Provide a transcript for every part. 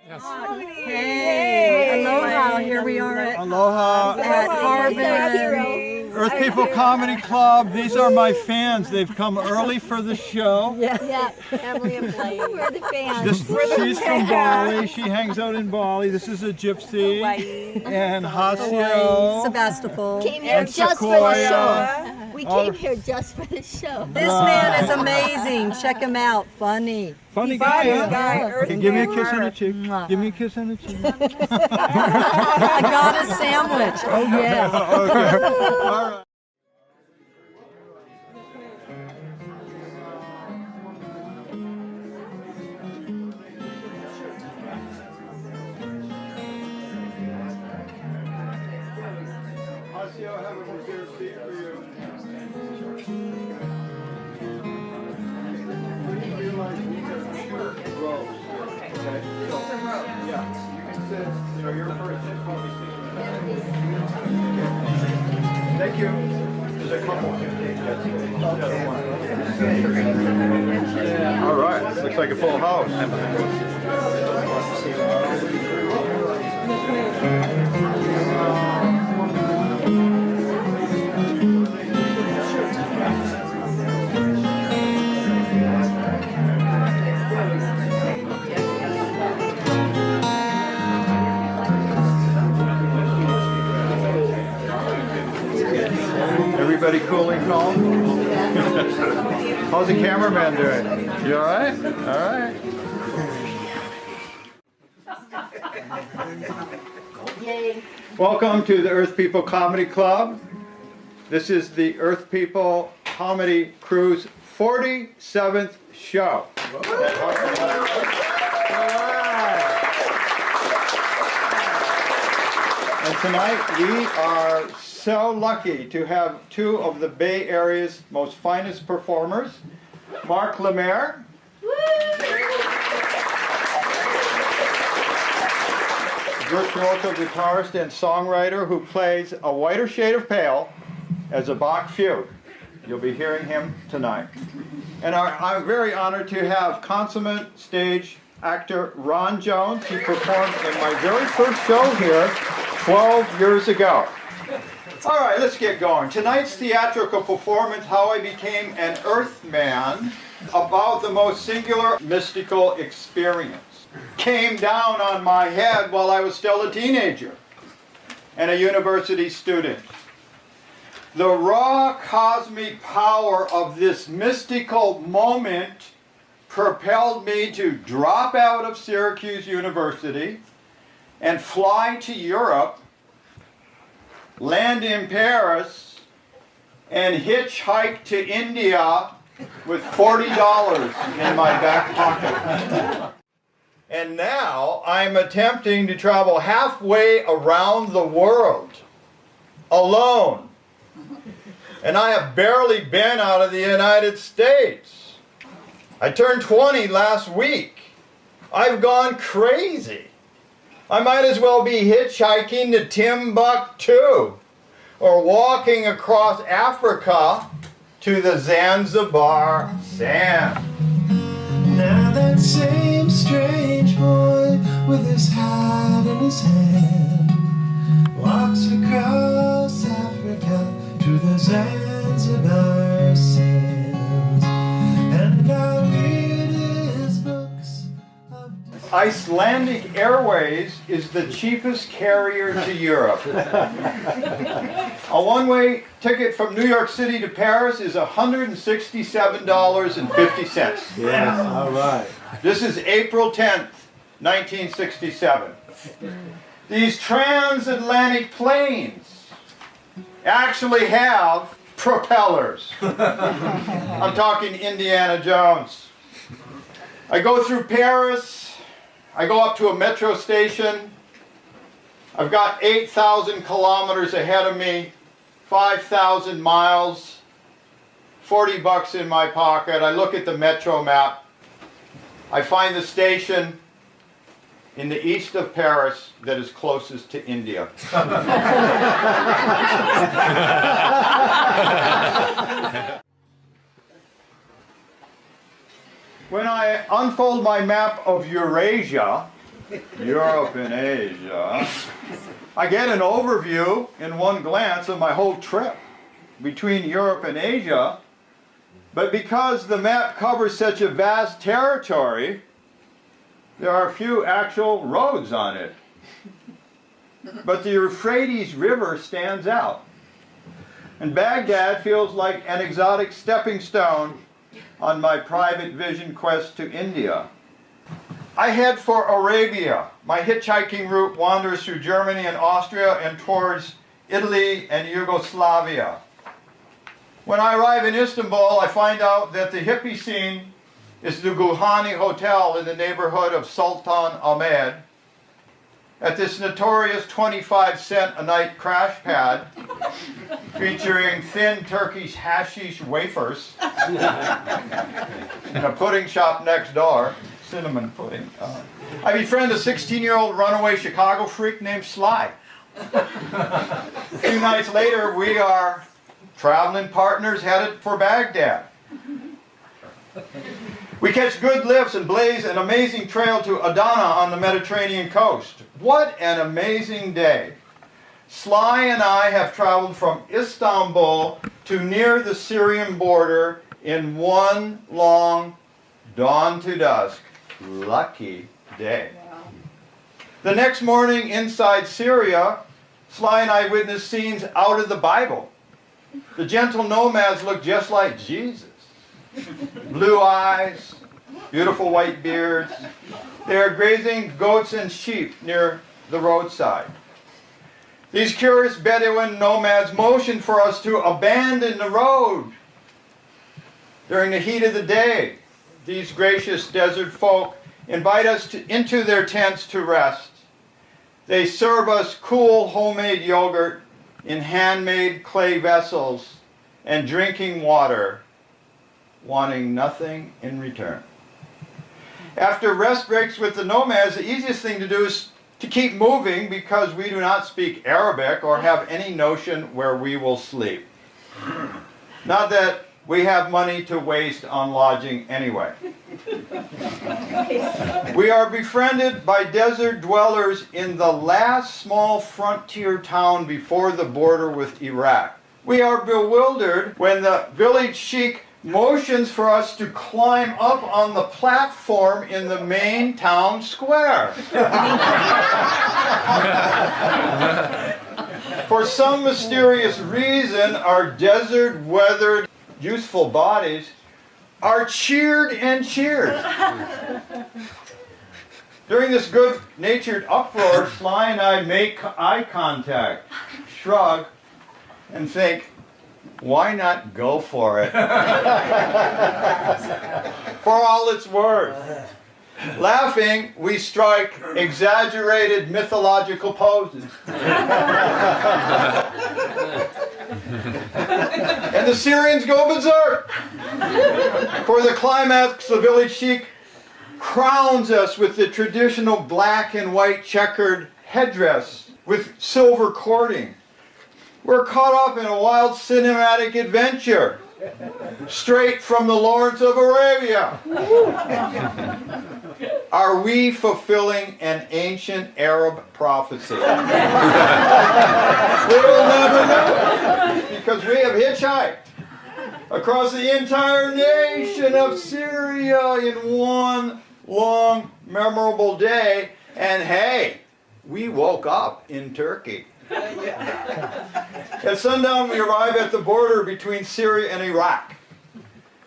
Yes. Hey, aloha. Here we are at Aloha. Harbin. Earth People Comedy Club. These are my fans. They've come early for the show. Yeah. Emily and Blaine. We're the fans. She's from Bali. She hangs out in Bali. This is a gypsy. And Hasio. Sebastopol. Came here And just for the Sequoia. show. We came here just for the show. This man is amazing. Check him out. Funny. Funny guy, huh? guy. Okay, give me a kiss on the cheek. Give me a kiss on the cheek. I got a sandwich. Oh yeah. Okay. All right. Hasio, I have a prepared seat for you. Rows. Okay. Yeah. You can sit. You know, you're first. Probably thank you. There's a couple. All right. Looks like a full house. Everybody cool and calm? How's the cameraman doing? You all right? All right. Yay. Welcome to the Earth People Comedy Club. This is the Earth People Comedy Crew's 47th show. All right. And tonight we are so lucky to have two of the Bay Area's most finest performers, Mark Lemaire virtuoso guitarist and songwriter who plays a whiter shade of pale as a Bach fugue. You'll be hearing him tonight. And I'm very honored to have consummate stage actor Ron Jones. He performed in my very first show here 12 years ago. All right, let's get going. Tonight's theatrical performance, How I Became an Earthman, about the most singular mystical experience, came down on my head while I was still a teenager and a university student. The raw cosmic power of this mystical moment propelled me to drop out of Syracuse University and fly to Europe, land in Paris, and hitchhike to India with $40 in my back pocket. And now I'm attempting to travel halfway around the world alone. And I have barely been out of the United States. I turned 20 last week. I've gone crazy. I might as well be hitchhiking to Timbuktu or walking across Africa to the Zanzibar sand. Now that same strange boy with his hat in his hand walks across Africa to the Zanzibar sands, and I read his books of Icelandic Airways is the cheapest carrier to Europe. A one-way ticket from New York City to Paris is $167.50. Yes. All right. This is April 10th, 1967. These transatlantic planes actually have propellers. I'm talking Indiana Jones. I go through Paris. I go up to a metro station. I've got 8,000 kilometers ahead of me, 5,000 miles, $40 in my pocket. I look at the metro map. I find the station in the east of Paris that is closest to India. When I unfold my map of Eurasia, Europe and Asia, I get an overview in one glance of my whole trip between Europe and Asia, but because the map covers such a vast territory, there are few actual roads on it. But the Euphrates River stands out. And Baghdad feels like an exotic stepping stone on my private vision quest to India. I head for Arabia. My hitchhiking route wanders through Germany and Austria and towards Italy and Yugoslavia. When I arrive in Istanbul, I find out that the hippie scene is the Gulhani Hotel in the neighborhood of Sultan Ahmed. At this notorious 25-cent a night crash pad featuring thin Turkish hashish wafers and a pudding shop next door, cinnamon pudding. I befriend a 16-year-old runaway Chicago freak named Sly. A few nights later, we are traveling partners headed for Baghdad. We catch good lifts and blaze an amazing trail to Adana on the Mediterranean coast. What an amazing day. Sly and I have traveled from Istanbul to near the Syrian border in one long dawn to dusk. Lucky day. The next morning inside Syria, Sly and I witnessed scenes out of the Bible. The gentle nomads look just like Jesus. Blue eyes, beautiful white beards. They are grazing goats and sheep near the roadside. These curious Bedouin nomads motion for us to abandon the road. During the heat of the day, these gracious desert folk invite us into their tents to rest. They serve us cool homemade yogurt in handmade clay vessels and drinking water, wanting nothing in return. After rest breaks with the nomads, the easiest thing to do is to keep moving because we do not speak Arabic or have any notion where we will sleep. Not that we have money to waste on lodging anyway. We are befriended by desert dwellers in the last small frontier town before the border with Iraq. We are bewildered when the village sheik motions for us to climb up on the platform in the main town square. For some mysterious reason, our desert-weathered, youthful bodies are cheered and cheered. During this good-natured uproar, Sly and I make eye contact, shrug, and think, why not go for it? For all it's worth. Laughing, we strike exaggerated mythological poses. And the Syrians go berserk. For the climax, the village sheik crowns us with the traditional black and white checkered headdress with silver cording. We're caught up in a wild cinematic adventure, straight from the Lawrence of Arabia. Are we fulfilling an ancient Arab prophecy? We will never know, because we have hitchhiked across the entire nation of Syria in one long, memorable day, and hey, we woke up in Turkey. At sundown, we arrive at the border between Syria and Iraq.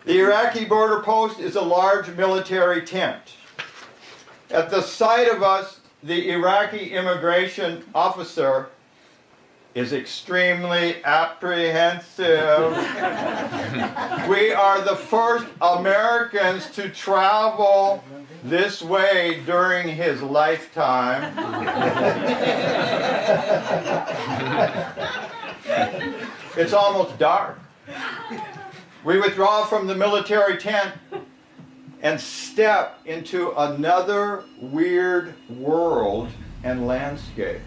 The Iraqi border post is a large military tent. At the sight of us, the Iraqi immigration officer is extremely apprehensive. We are the first Americans to travel this way during his lifetime. It's almost dark. We withdraw from the military tent and step into another weird world and landscape.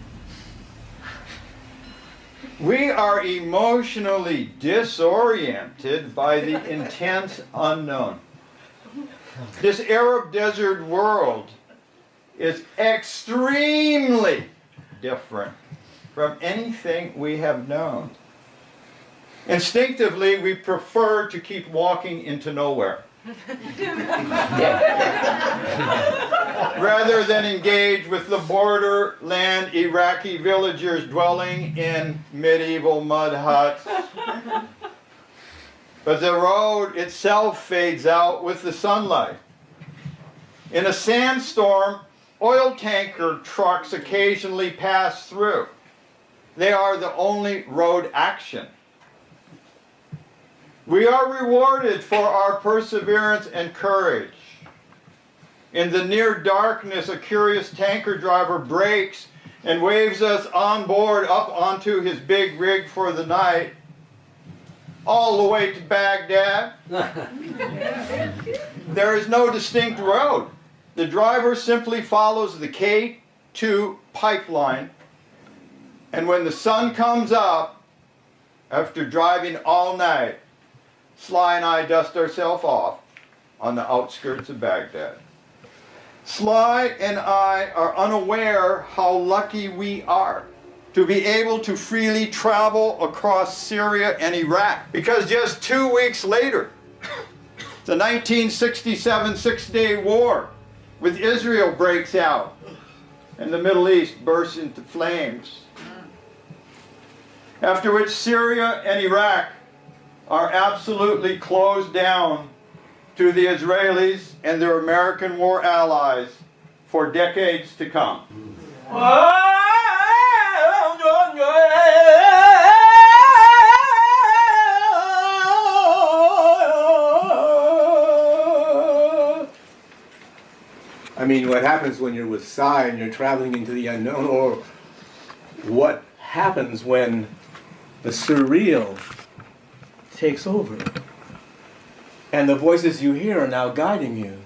We are emotionally disoriented by the intense unknown. This Arab desert world is extremely different from anything we have known. Instinctively, we prefer to keep walking into nowhere rather than engage with the borderland Iraqi villagers dwelling in medieval mud huts. But the road itself fades out with the sunlight. In a sandstorm, oil tanker trucks occasionally pass through. They are the only road action. We are rewarded for our perseverance and courage. In the near darkness, a curious tanker driver brakes and waves us on board up onto his big rig for the night, all the way to Baghdad. There is no distinct road. The driver simply follows the K2 pipeline, and when the sun comes up, after driving all night, Sly and I dust ourselves off on the outskirts of Baghdad. Sly and I are unaware how lucky we are to be able to freely travel across Syria and Iraq, because just 2 weeks later, the 1967 Six-Day War with Israel breaks out and the Middle East bursts into flames. After which Syria and Iraq are absolutely closed down to the Israelis and their American war allies for decades to come. I mean, what happens when you're with Cy and you're traveling into the unknown, or what happens when the surreal takes over and the voices you hear are now guiding you.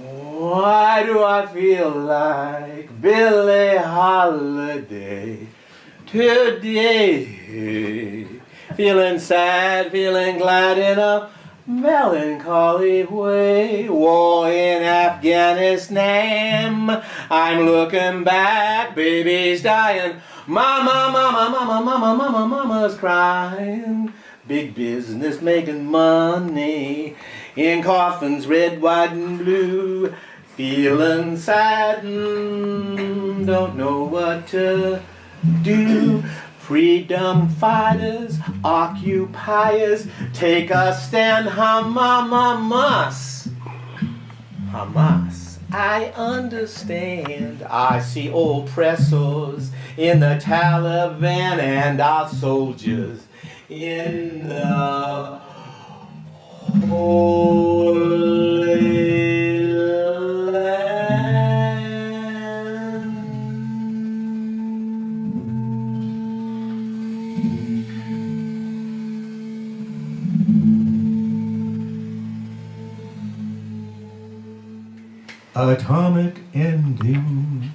Why do I feel like Billie Holiday today? Feeling sad, feeling glad in a melancholy way. War in Afghanistan, I'm looking back, baby's dying. Mama, mama, mama, mama, mama, mama's crying. Big business making money in coffins, red, white, and blue. Feeling sad and don't know what to do. Freedom fighters, occupiers, take a stand, Hamas. Hamas. I understand. I see oppressors in the Taliban and our soldiers in the Holy Land. Atomic ending.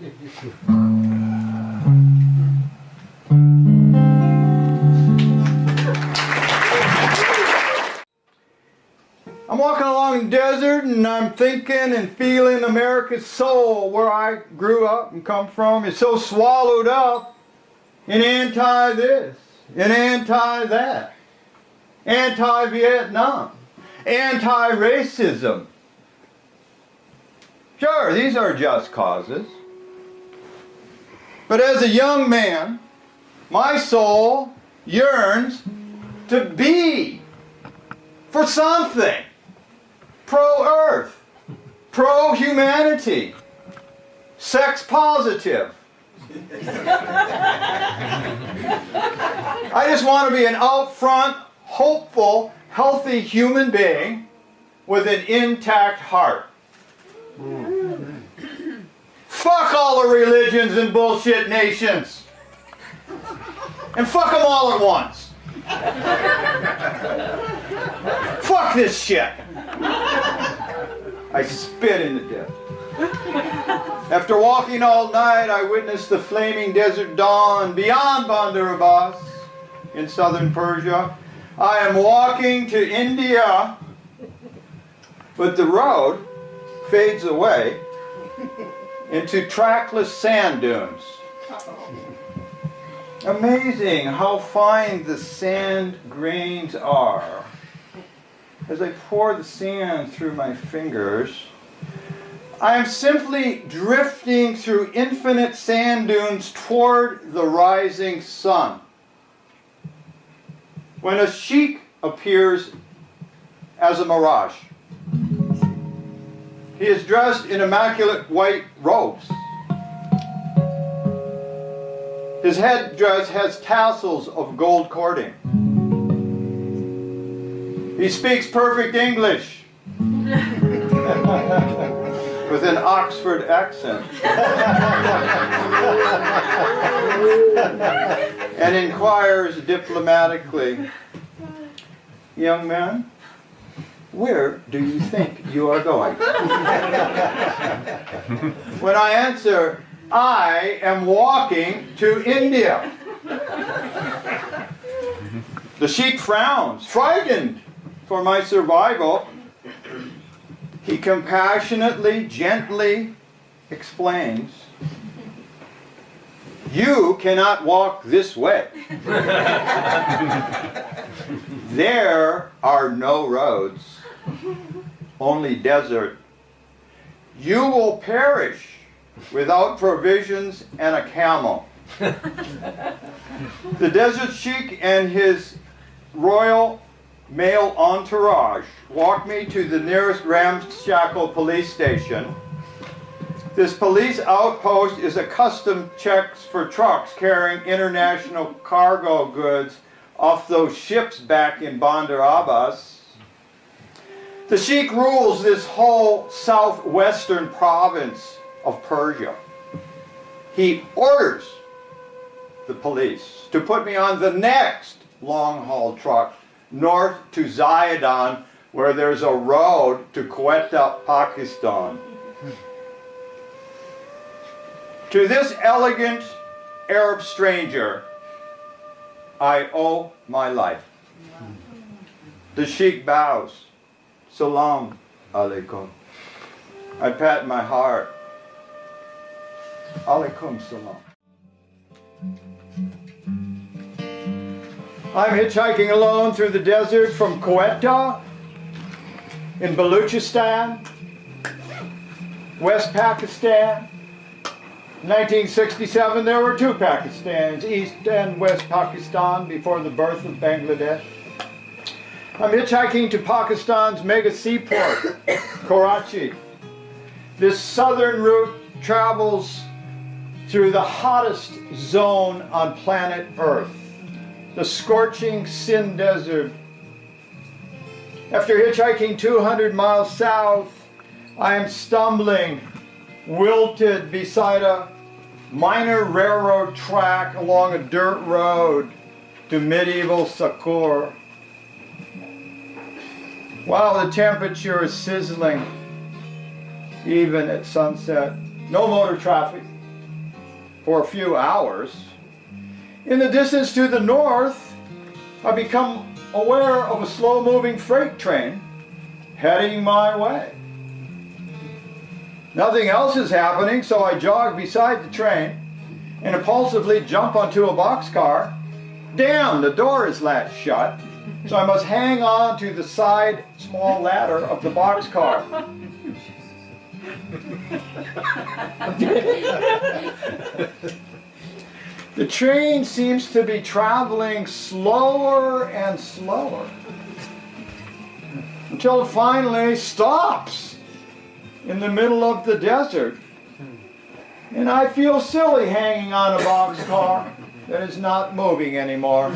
I'm walking along the desert and I'm thinking and feeling America's soul, where I grew up and come from, is so swallowed up in anti-this, in anti-that, anti-Vietnam, anti-racism. Sure, these are just causes. But as a young man, my soul yearns to be for something. Pro-earth, pro-humanity, sex positive. I just want to be an out front, hopeful, healthy human being with an intact heart. Fuck all the religions and bullshit nations. And fuck them all at once. Fuck this shit. I spit in the dip. After walking all night, I witnessed the flaming desert dawn beyond Bandar Abbas in southern Persia. I am walking to India, but the road fades away into trackless sand dunes. Amazing how fine the sand grains are. As I pour the sand through my fingers, I am simply drifting through infinite sand dunes toward the rising sun. When a sheik appears as a mirage, he is dressed in immaculate white robes. His headdress has tassels of gold cording. He speaks perfect English with an Oxford accent and inquires diplomatically, "Young man, where do you think you are going?" When I answer, "I am walking to India," the sheik frowns, frightened for my survival. He compassionately, gently explains, "You cannot walk this way. There are no roads, only desert. You will perish without provisions and a camel." The desert sheik and his royal male entourage walk me to the nearest ramshackle police station. This police outpost is a custom checks for trucks carrying international cargo goods off those ships back in Bandar Abbas. The sheik rules this whole southwestern province of Persia. He orders the police to put me on the next long-haul truck north to Zahedan, where there's a road to Quetta, Pakistan. To this elegant Arab stranger, I owe my life. The sheik bows. "Salam alaikum." I pat my heart. Alaikum salam. I'm hitchhiking alone through the desert from Quetta in Baluchistan, West Pakistan. In 1967, there were two Pakistans, East and West Pakistan, before the birth of Bangladesh. I'm hitchhiking to Pakistan's mega seaport, Karachi. This southern route travels through the hottest zone on planet Earth, the scorching Sindh Desert. After hitchhiking 200 miles south, I am stumbling, wilted beside a minor railroad track along a dirt road to medieval Sakur. While the temperature is sizzling, even at sunset, no motor traffic for a few hours. In the distance to the north, I become aware of a slow-moving freight train heading my way. Nothing else is happening, so I jog beside the train and impulsively jump onto a boxcar. Damn, the door is latched shut, so I must hang on to the side small ladder of the boxcar. The train seems to be traveling slower and slower until it finally stops in the middle of the desert. And I feel silly hanging on a boxcar that is not moving anymore.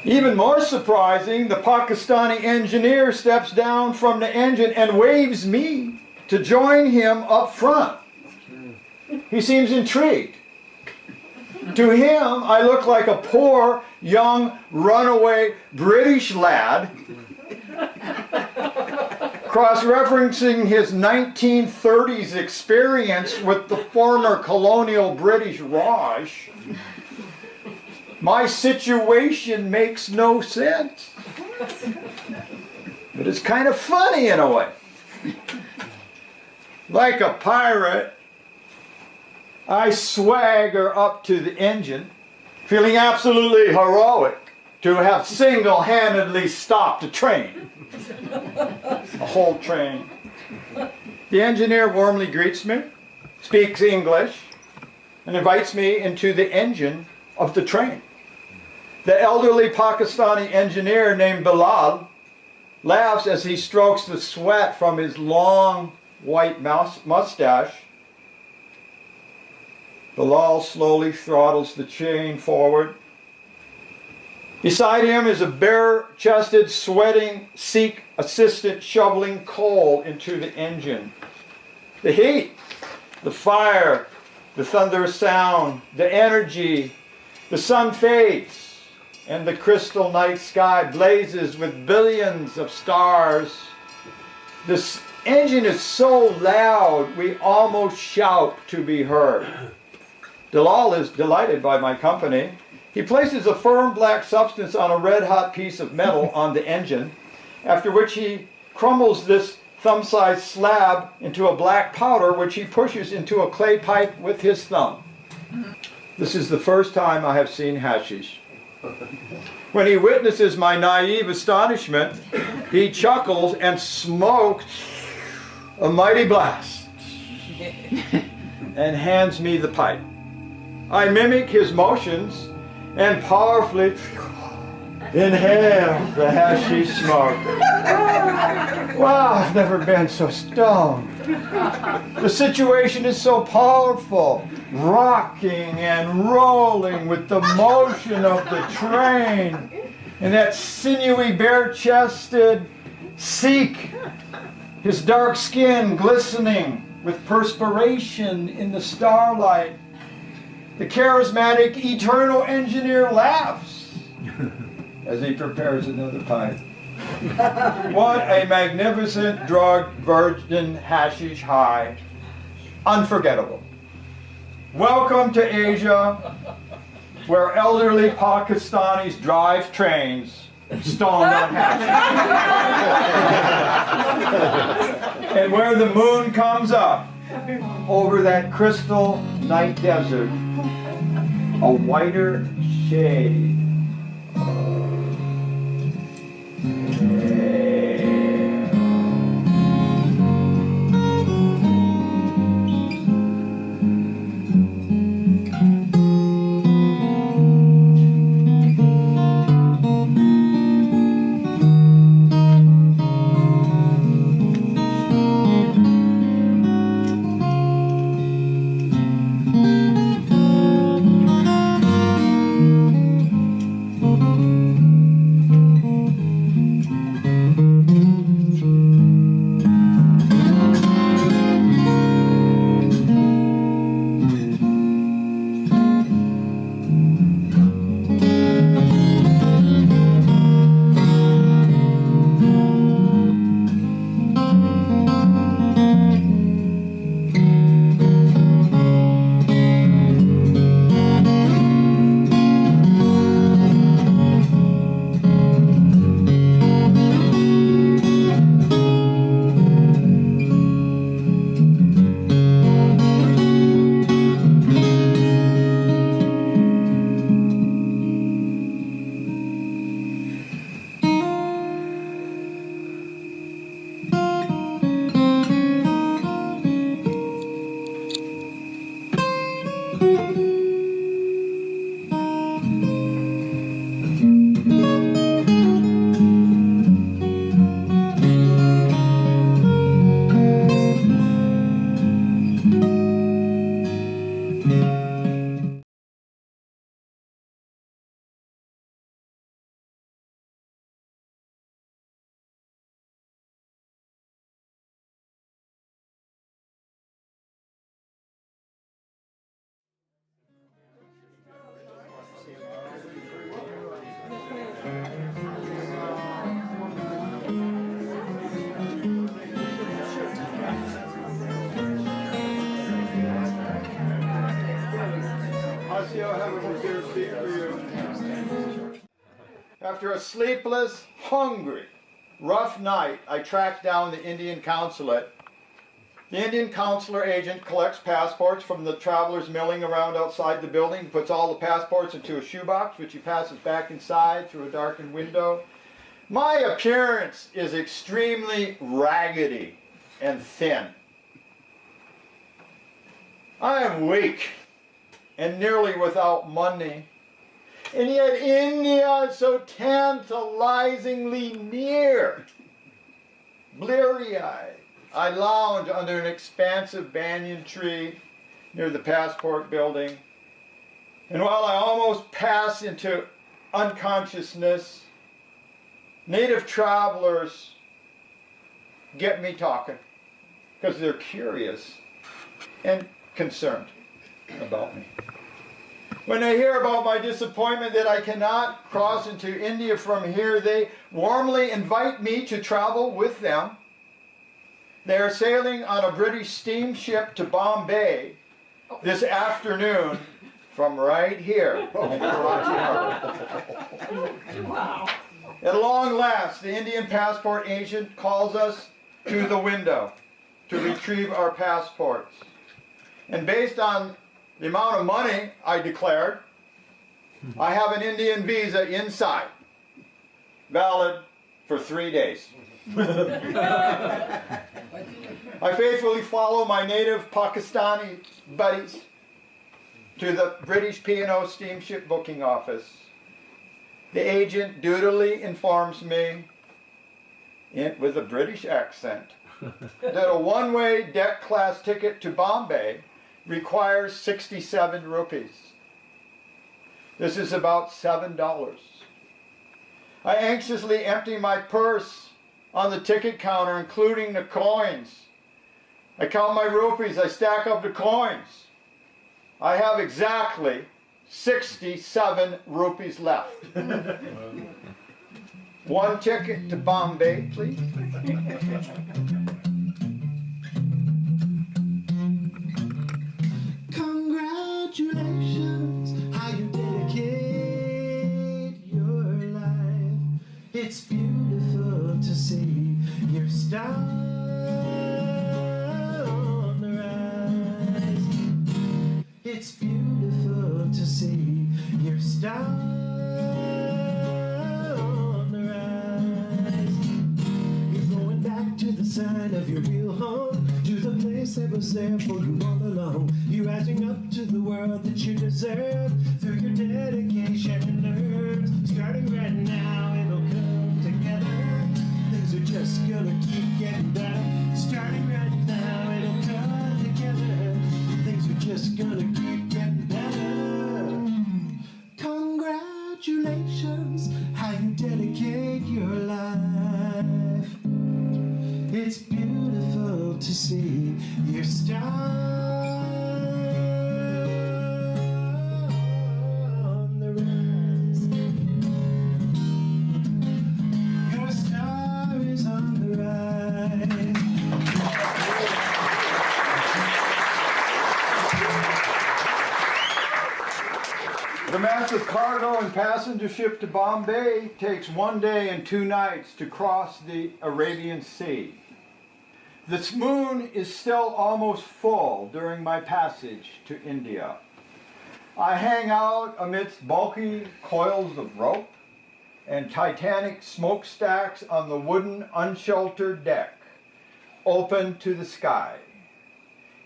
Even more surprising, the Pakistani engineer steps down from the engine and waves me to join him up front. He seems intrigued. To him, I look like a poor, young, runaway British lad, cross-referencing his 1930s experience with the former colonial British Raj. My situation makes no sense, but it's kind of funny in a way. Like a pirate, I swagger up to the engine, feeling absolutely heroic to have single-handedly stopped a train. A whole train. The engineer warmly greets me, speaks English, and invites me into the engine of the train. The elderly Pakistani engineer named Bilal laughs as he strokes the sweat from his long white mustache. Bilal slowly throttles the chain forward. Beside him is a bare-chested, sweating Sikh assistant shoveling coal into the engine. The heat, the fire, the thunderous sound, the energy, the sun fades, and the crystal night sky blazes with billions of stars. This engine is so loud we almost shout to be heard. Bilal is delighted by my company. He places a firm black substance on a red-hot piece of metal on the engine, after which he crumbles this thumb-sized slab into a black powder which he pushes into a clay pipe with his thumb. This is the first time I have seen hashish. When he witnesses my naive astonishment, he chuckles and smokes a mighty blast and hands me the pipe. I mimic his motions and powerfully inhale the hashish smoke. Wow, I've never been so stoned. The situation is so powerful, rocking and rolling with the motion of the train, and that sinewy, bare-chested Sikh, his dark skin glistening with perspiration in the starlight. The charismatic, eternal engineer laughs as he prepares another pipe. What a magnificent drug virgin hashish high. Unforgettable. Welcome to Asia, where elderly Pakistanis drive trains stoned on hashish. And where the moon comes up over that crystal night desert, a whiter shade. After a sleepless, hungry, rough night, I tracked down the Indian consulate. The Indian consular agent collects passports from the travelers milling around outside the building, puts all the passports into a shoebox, which he passes back inside through a darkened window. My appearance is extremely raggedy and thin. I am weak and nearly without money. And yet India is so tantalizingly near. Bleary-eyed, I lounge under an expansive banyan tree near the passport building. And while I almost pass into unconsciousness, native travelers get me talking because they're curious and concerned about me. When they hear about my disappointment that I cannot cross into India from here, they warmly invite me to travel with them. They are sailing on a British steamship to Bombay this afternoon from right here in Karachi Harbor. Wow. At long last, the Indian passport agent calls us to the window to retrieve our passports. And based on the amount of money I declared, I have an Indian visa inside, valid for 3 days. I faithfully follow my native Pakistani buddies to the British P&O steamship booking office. The agent dutifully informs me, with a British accent, that a one-way deck class ticket to Bombay requires 67 rupees. This is about $7. I anxiously empty my purse on the ticket counter, including the coins. I count my rupees, I stack up the coins. I have exactly 67 rupees left. One ticket to Bombay, please. Congratulations, how you dedicate your life. It's beautiful to see your star on the rise. It's beautiful to see your star on the rise. You're going back to the side of your real home, to the place that was there for you all along. You're rising up to the world that you deserve through your dedication and nerves. Starting right now, it'll come together. Things are just gonna keep getting better. Starting right now, it'll come together. Things are just gonna keep getting better. Congratulations, how you dedicate your life. It's beautiful to see your star on the rise. Your star is on the rise. The massive cargo and passenger ship to Bombay takes 1 day and 2 nights to cross the Arabian Sea. The moon is still almost full during my passage to India. I hang out amidst bulky coils of rope and titanic smokestacks on the wooden unsheltered deck, open to the sky.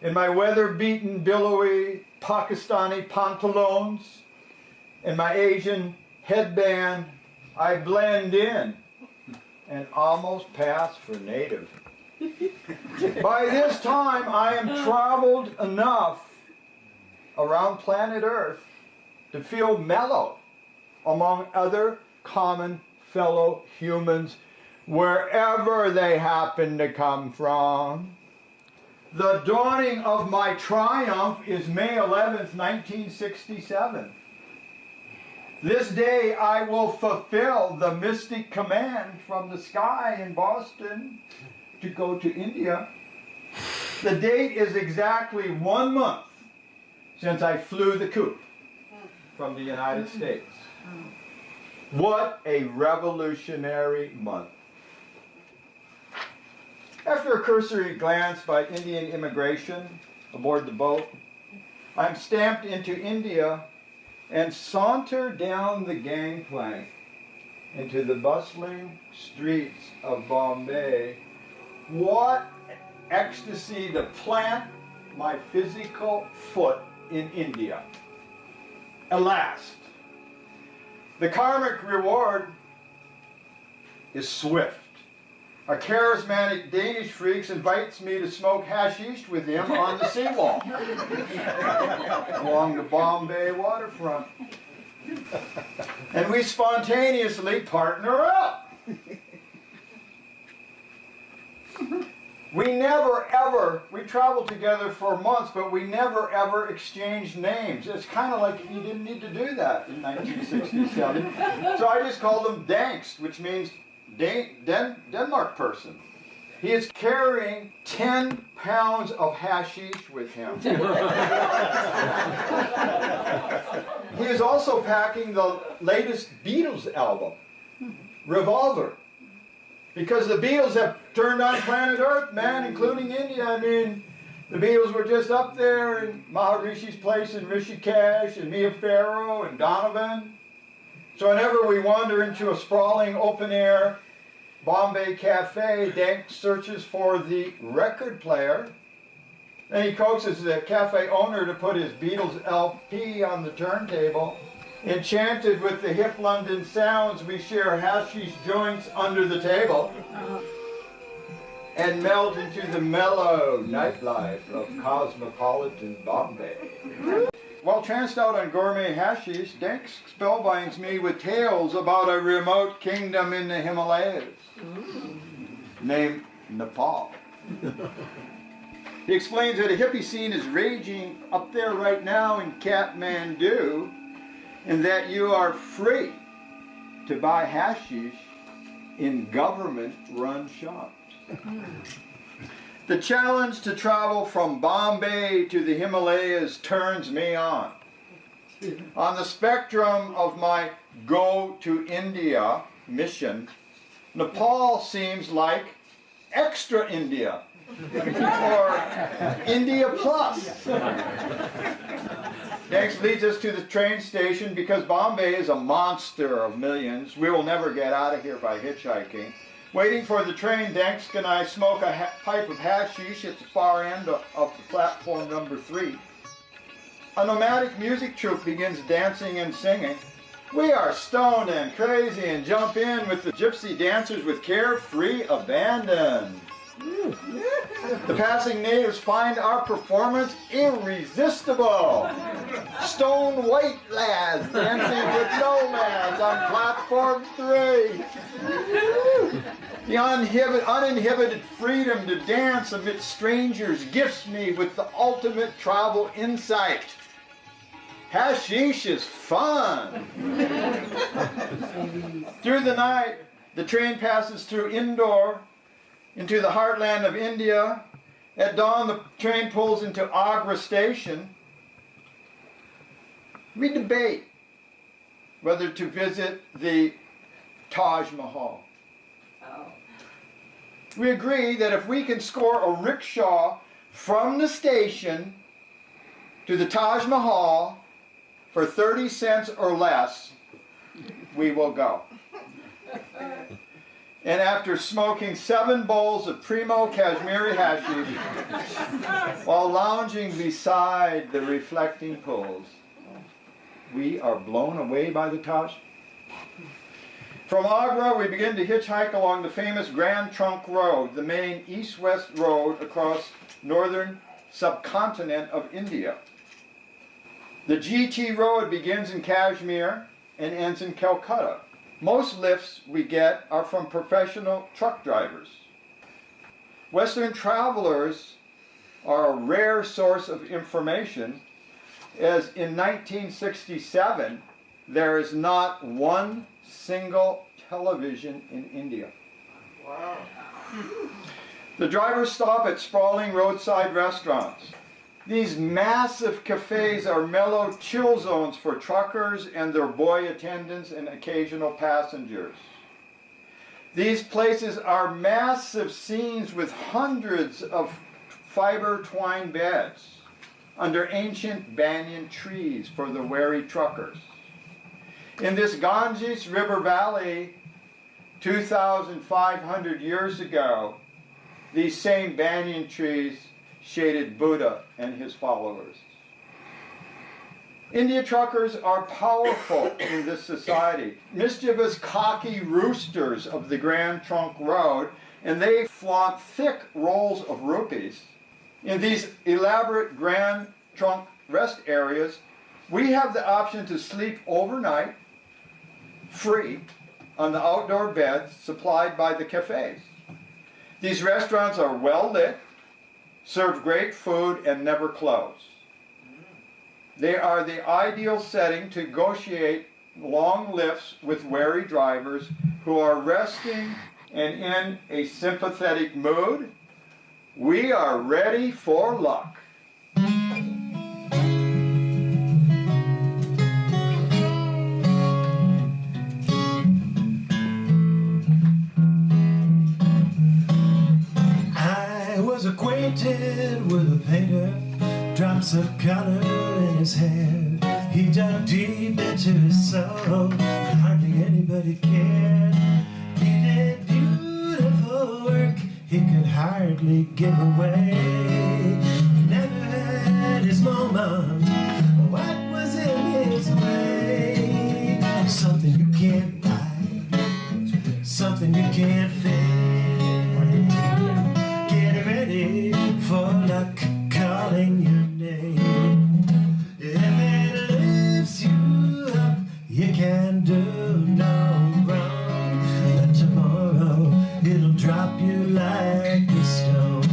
In my weather-beaten, billowy Pakistani pantaloons and my Asian headband, I blend in and almost pass for native. By this time, I am traveled enough around planet Earth to feel mellow among other common fellow humans wherever they happen to come from. The dawning of my triumph is May 11th, 1967. This day I will fulfill the mystic command from the sky in Boston to go to India. The date is exactly 1 month since I flew the coop from the United States. What a revolutionary month. After a cursory glance by Indian immigration aboard the boat, I'm stamped into India and saunter down the gangplank into the bustling streets of Bombay. What ecstasy to plant my physical foot in India. Alas, the karmic reward is swift. A charismatic Danish freak invites me to smoke hashish with him on the seawall along the Bombay waterfront. And we spontaneously partner up. We never ever, we traveled together for months, but we never ever exchanged names. It's kind of like you didn't need to do that in 1967. So I just called him Dankst, which means Denmark person. He is carrying 10 pounds of hashish with him. He is also packing the latest Beatles album, Revolver. Because the Beatles have turned on planet Earth, man, including India. I mean, the Beatles were just up there in Maharishi's place in Rishikesh, and Mia Farrow and Donovan. So whenever we wander into a sprawling open-air Bombay cafe, Dank searches for the record player. And he coaxes the cafe owner to put his Beatles LP on the turntable. Enchanted with the hip London sounds, we share hashish joints under the table and melt into the mellow nightlife of cosmopolitan Bombay. While tranced out on gourmet hashish, Dank spellbinds me with tales about a remote kingdom in the Himalayas named Nepal. He explains that a hippie scene is raging up there right now in Kathmandu, and that you are free to buy hashish in government-run shops. The challenge to travel from Bombay to the Himalayas turns me on. On the spectrum of my Go to India mission, Nepal seems like extra India, or India Plus. Next leads us to the train station because Bombay is a monster of millions. We will never get out of here by hitchhiking. Waiting for the train, Dansk and I smoke a pipe of hashish at the far end of the platform number 3. A nomadic music troupe begins dancing and singing. We are stoned and crazy and jump in with the gypsy dancers with carefree abandon. The passing natives find our performance irresistible. Stone white lads dancing with nomads on platform 3. The uninhibited freedom to dance amidst strangers gifts me with the ultimate travel insight. Hashish is fun. Through the night, the train passes through Indore into the heartland of India. At dawn, the train pulls into Agra station. We debate whether to visit the Taj Mahal. We agree that if we can score a rickshaw from the station to the Taj Mahal for 30 cents or less, we will go. And after smoking 7 bowls of Primo Kashmiri hashish while lounging beside the reflecting pools, we are blown away by the Taj. From Agra, we begin to hitchhike along the famous Grand Trunk Road, the main east-west road across northern subcontinent of India. The GT road begins in Kashmir and ends in Calcutta. Most lifts we get are from professional truck drivers. Western travelers are a rare source of information, as in 1967, there is not one single television in India. Wow. The drivers stop at sprawling roadside restaurants. These massive cafes are mellow chill zones for truckers and their boy attendants and occasional passengers. These places are massive scenes with hundreds of fiber twine beds under ancient banyan trees for the wary truckers. In this Ganges River Valley, 2,500 years ago, these same banyan trees shaded Buddha and his followers. India truckers are powerful in this society, mischievous, cocky roosters of the Grand Trunk Road, and they flaunt thick rolls of rupees. In these elaborate Grand Trunk rest areas, we have the option to sleep overnight, free, on the outdoor beds supplied by the cafes. These restaurants are well lit, serve great food, and never close. They are the ideal setting to negotiate long lifts with wary drivers who are resting and in a sympathetic mood. We are ready for luck. I was acquainted with a painter, drops of color in his hair. He dug deep into his soul, but hardly anybody cared. He did beautiful work he could hardly give away. He never had his moment. What was in his way? Something you can't buy, something you can't fake. Get ready for luck calling your name. If it lifts you up, you can do no wrong. But tomorrow it'll drop you like a stone.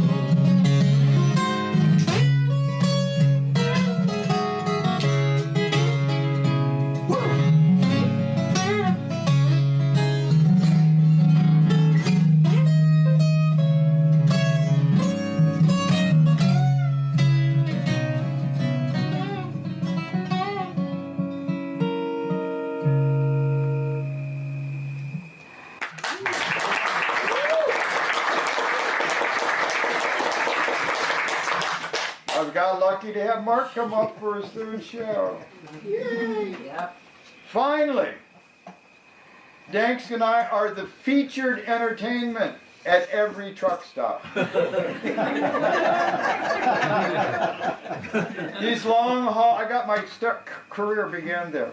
I've got lucky to have Mark come up for his third show. Finally, Danks and I are the featured entertainment at every truck stop. These long haul, I got my career began there.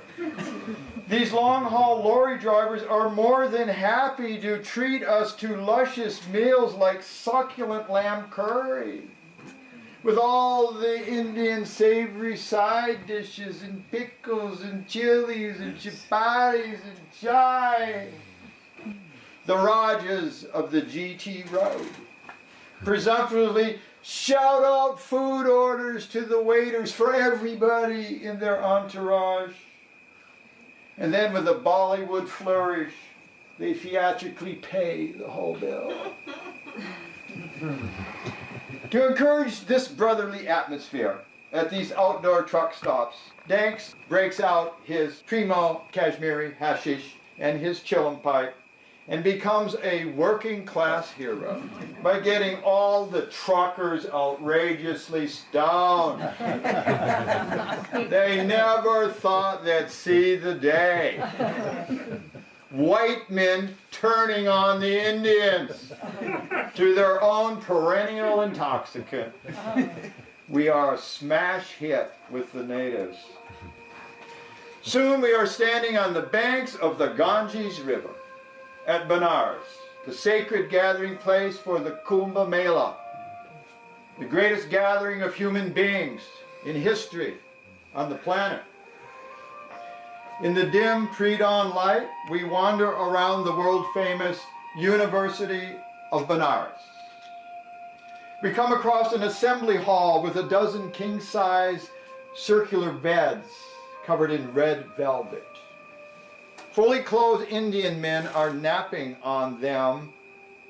These long haul lorry drivers are more than happy to treat us to luscious meals like succulent lamb curry, with all the Indian savory side dishes and pickles and chilies and chapatis and chai. The Rajas of the GT Road presumptuously shout out food orders to the waiters for everybody in their entourage. And then with a Bollywood flourish, they theatrically pay the whole bill. To encourage this brotherly atmosphere at these outdoor truck stops, Danks breaks out his Primo Kashmiri hashish and his chillum pipe and becomes a working class hero by getting all the truckers outrageously stoned. They never thought they'd see the day. White men turning on the Indians to their own perennial intoxicant. We are a smash hit with the natives. Soon we are standing on the banks of the Ganges River at Benares, the sacred gathering place for the Kumbh Mela, the greatest gathering of human beings in history on the planet. In the dim pre-dawn light, we wander around the world-famous University of Benares. We come across an assembly hall with a dozen king-size circular beds covered in red velvet. Fully clothed Indian men are napping on them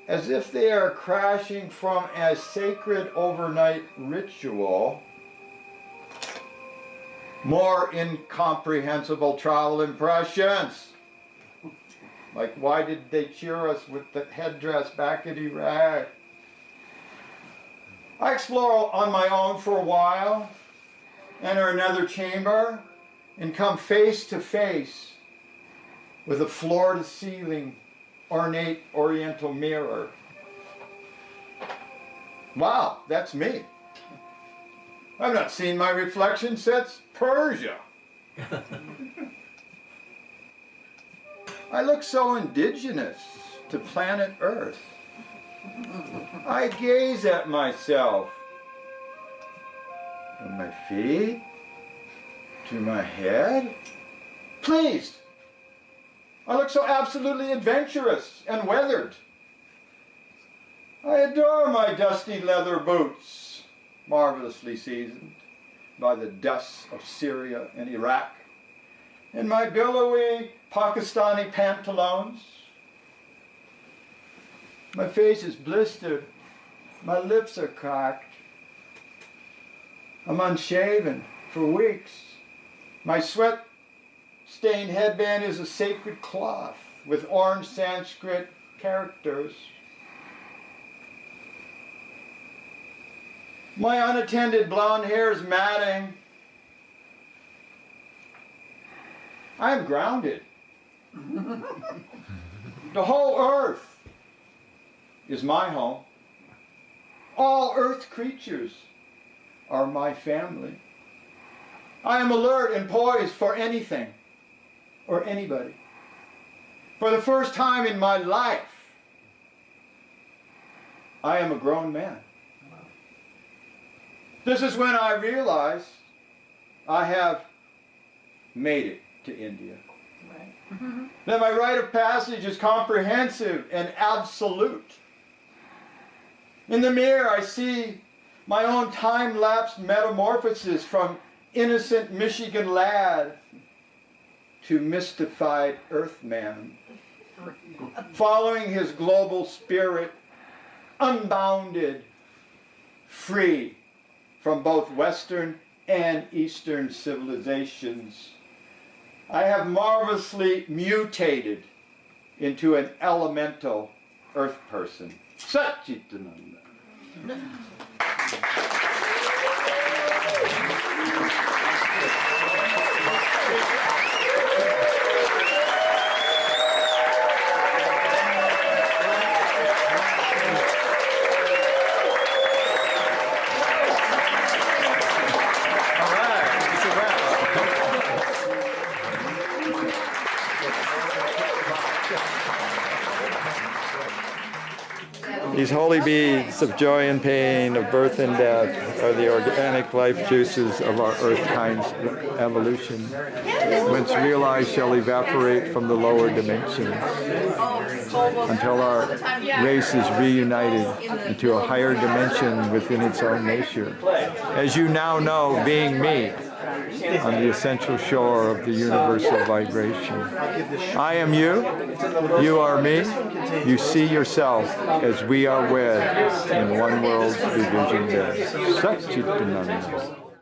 as if they are crashing from a sacred overnight ritual. More incomprehensible travel impressions. Like, why did they cheer us with the headdress back at Iraq? I explore on my own for a while, enter another chamber, and come face to face with a floor-to-ceiling, ornate oriental mirror. Wow, that's me. I've not seen my reflection since Persia. I look so indigenous to planet Earth. I gaze at myself, from my feet to my head. Pleased. I look so absolutely adventurous and weathered. I adore my dusty leather boots, marvelously seasoned by the dusts of Syria and Iraq, and my billowy Pakistani pantaloons. My face is blistered, my lips are cracked. I'm unshaven for weeks. My sweat-stained headband is a sacred cloth with orange Sanskrit characters. My unattended blonde hair is matting. I am grounded. The whole earth is my home. All earth creatures are my family. I am alert and poised for anything or anybody. For the first time in my life, I am a grown man. This is when I realize I have made it to India. That my rite of passage is comprehensive and absolute. In the mirror, I see my own time-lapse metamorphosis from innocent Michigan lad to mystified Earthman, following his global spirit, unbounded, free from both Western and Eastern civilizations. I have marvelously mutated into an elemental earth person. Satchitananda. These holy beads of joy and pain, of birth and death, are the organic life juices of our earth kind's evolution, whence realized shall evaporate from the lower dimensions, until our race is reunited into a higher dimension within its own nature. As you now know, being me, on the essential shore of the universal vibration. I am you, you are me, you see yourself as we are wed in one world's division there. Satchitananda.